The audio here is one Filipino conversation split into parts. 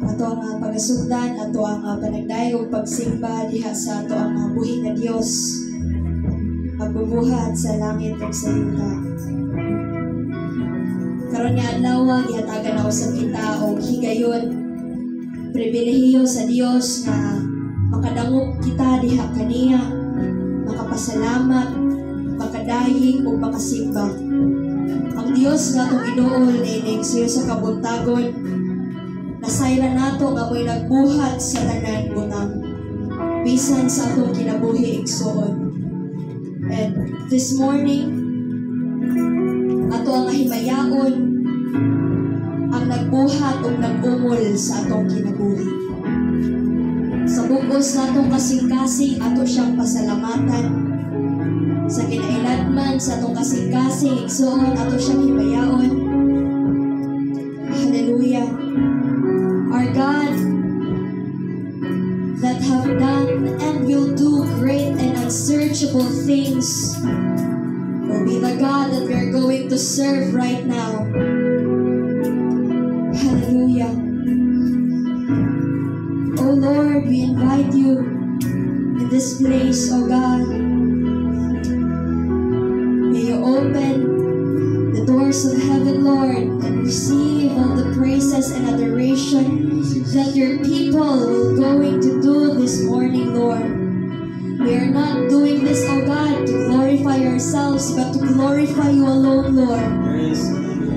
ato ang pagasugdan, ato ang panagdayo pagsimba diha sa ato ang buhi nga Dios. Magbubuhat sa langit ug sa yuta. Karon nga adlaw gihatagan ako sa kita og higayon, pribilehiyo sa Dios nga makadangop kita diha kaniya, makapasalamat, makadayeg ug makasimba. Ang Dios nga atong iduol nining siyo sa kabuntagon, nasayra nato nga mo'y nagbuhat sa tanan butang, bisan sa atong kinabuhi igsoon. And this morning, ato ang himayaon ang nagbuhat o nag-umol sa atong kinabuhi. Sa bugos natong kasing-kasing, ato siyang pasalamatan. Sa kinailadman, sa atong kasing-kasing, igsoon, ato siyang himayaon. Hallelujah. Our God that have done and will do great and unsearchable things will be the God that we are going to serve right now. Hallelujah. Oh Lord, we invite you in this place, oh God. May you open the doors of heaven, Lord, and receive all the praises and adoration that your people will going to do this morning, Lord. We are not doing this, oh God, to glorify ourselves, but to glorify you alone, Lord.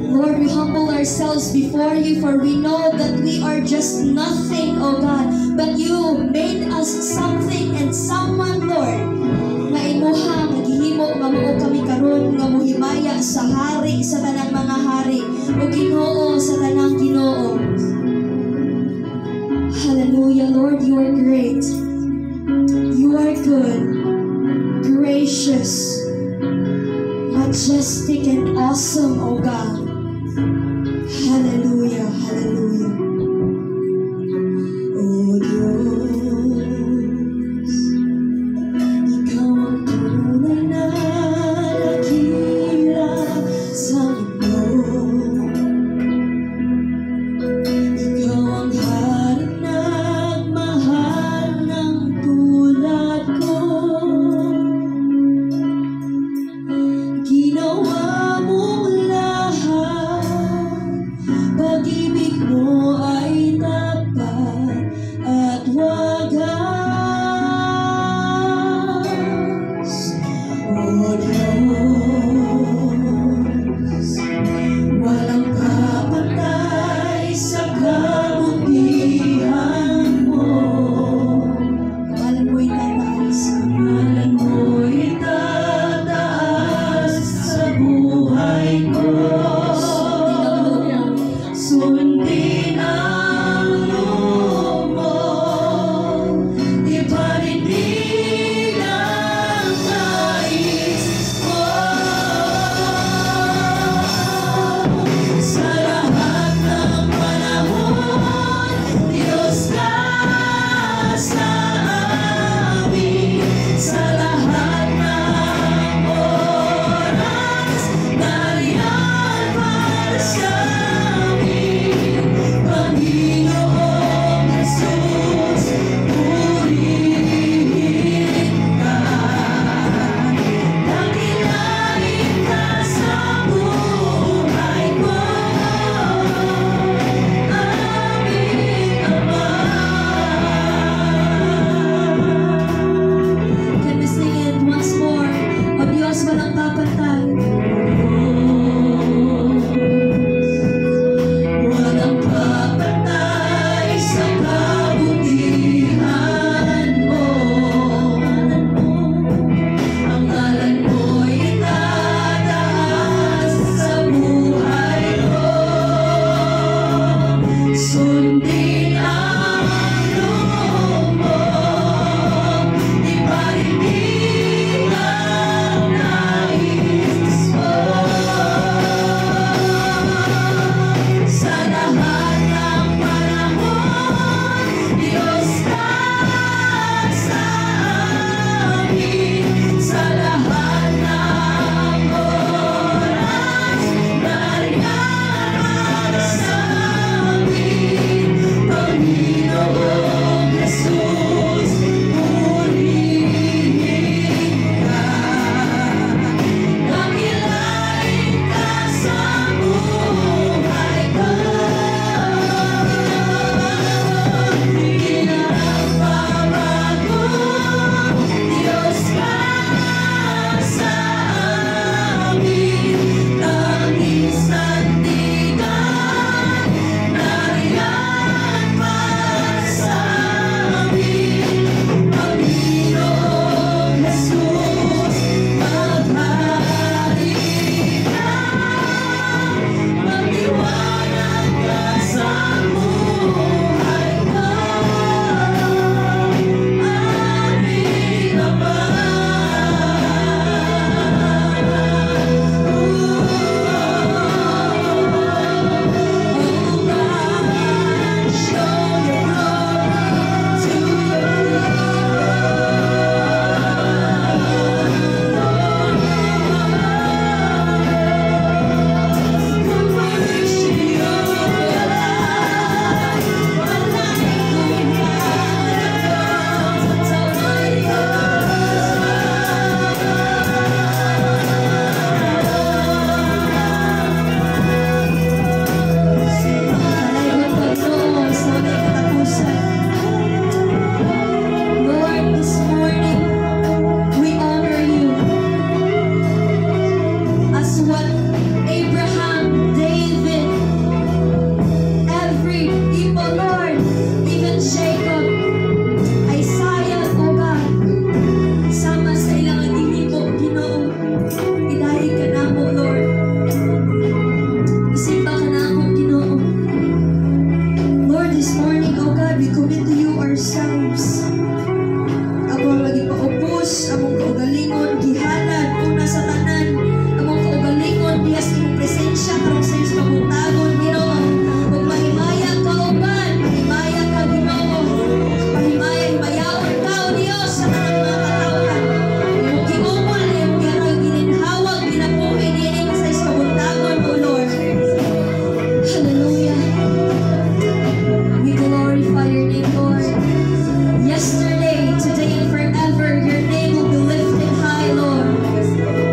Lord, we humble ourselves before you, for we know that we are just nothing, oh God, but you made us something and someone, Lord, nga imuha, naghihimo, nga mao kami karon, nga muhimaya sa hari, sa tanang mga hari, o Ginoo sa tanang Ginoo. Hallelujah, Lord, you are great. You are good, gracious, majestic, and awesome, O God. Hallelujah, hallelujah. O Diyos, Ikaw ang tunay na dakila sa mundo. this morning, O God, we commit to you ourselves. Among lagi paubos, among kaugalingon, gihanan, una sa tanan, among kaugalingon, diya sa iyong presensya, karong sa iyong pagpuntagon, Ginoo. Ug mahimaya ka, O God, mahimaya ka, Ginoo. Mahimaya, himayaon ka, O Dios, sa tanang mga katawan. Iyong giumol, iyong gininhawag, ginabuhi, niinig sa iyong pagpuntagon, O Lord. Hallelujah. We glorify your name, Lord. Yesterday, today, and forever, your name will be lifted high, Lord.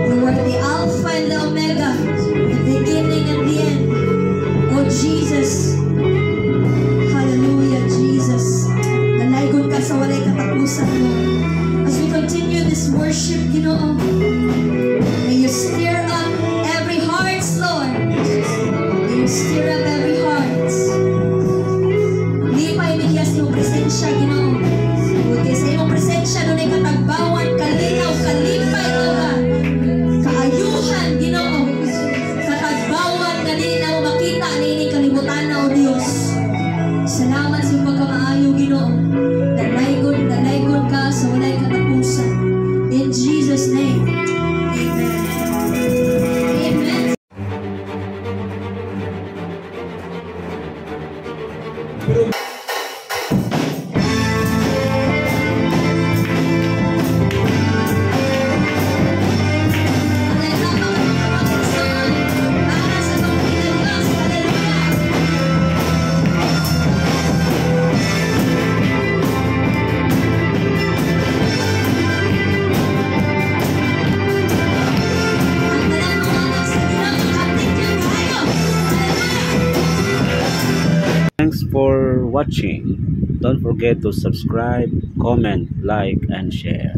You are the Alpha and the Omega, the beginning and the end. Oh, Jesus. Hallelujah, Jesus. Nalaygon ka sa walay katapusan, Lord. As we continue this worship, Ginoo, may you stir up every heart, Lord. May you stir up every heart. Lipay bigyan sa iyong presensya, Ginoo. Kaya sa iyong presensya, doon ay katagbawan, kalinaw, kalipay, O God. Kaayuhan, Ginoo. Katagbawan, kanina mo makita, nining kalibutan na, O Diyos. Salamat sa iyong pagkamaayo, Ginoo. Dalaygon ka sa walay katapusan. In Jesus' name, amen. Amen. Thanks for watching. Don't forget to subscribe, comment, like, and share.